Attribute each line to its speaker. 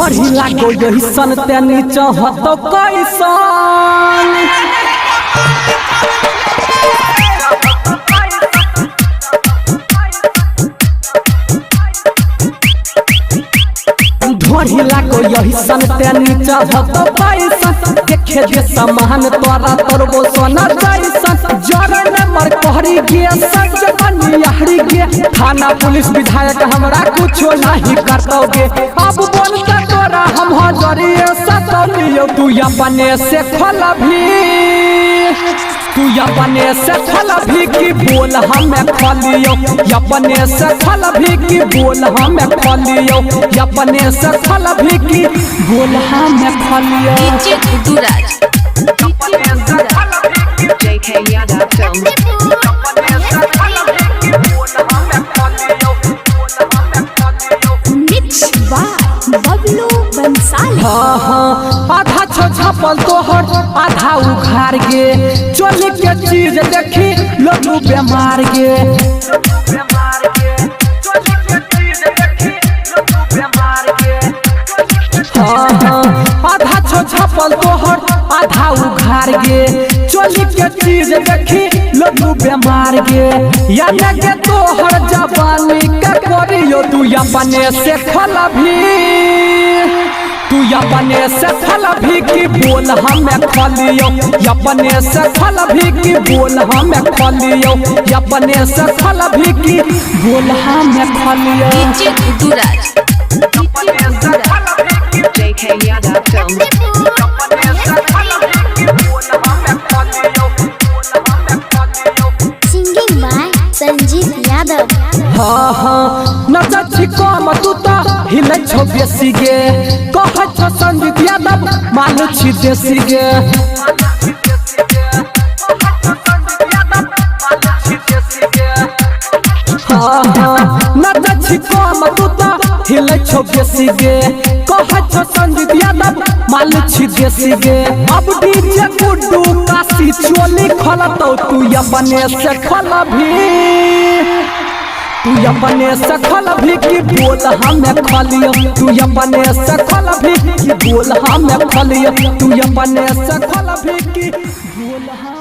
Speaker 1: ढोरी लागो यही सन ते नीचा हतो कैसन ढोरी लागो यही सन ते नीचा हतो कैसन देखे जे समान तोरा तोरबो सोना जैसन जरन मर कहरी गे सच बनियारी गे थाना पुलिस विधायक हमरा कुछो नहीं करतोगे अब बोलता तोरा हम हजरिए सतलियो तू अपने से खलभी तू अपने से खलभी की बोल हमें खलियो अपने से खलभी की बोल हमें खलियो अपने से खलभी की बोल हमें खलियो
Speaker 2: DJ Guduraj JK Yadav Films Mixed by Bablu Bansali
Speaker 1: हाँ हाँ आधा छपल तोहर आधा उघार गे चोली के चीज देखी लोग बेमार गे हाँ हाँ आधा छपल तोहर आधा उघार गे चोली के चीज देखी लोग बेमार गे यानी के तोहर जवानी का करियो तू अपने से खलभी तू अपने से खलभी की बोल हमें खलियो अपने से खलभी की बोल हमें खलियो अपने से खलभी की बोल हमें खलियो
Speaker 2: DJ Guduraj JK Yadav Films Singing by Sanjeev Yadav
Speaker 1: हाँ हाँ नचा कम तू तो हिले छो बेसी गे कह छो संजीत यादव मालू छी देसी गे हाँ हाँ नचा कम तू तो हिले छो बेसी गे कह छो संजीत यादव मालू छी देसी गे अब डीजे गुड्डू काशी चोली खलतो तू अपने से खलभी तू अपने से खलभी की बोल हमें खलियो तू अपने से खलभी की बोल हमें खलियो तू अपने से खलभी की बोल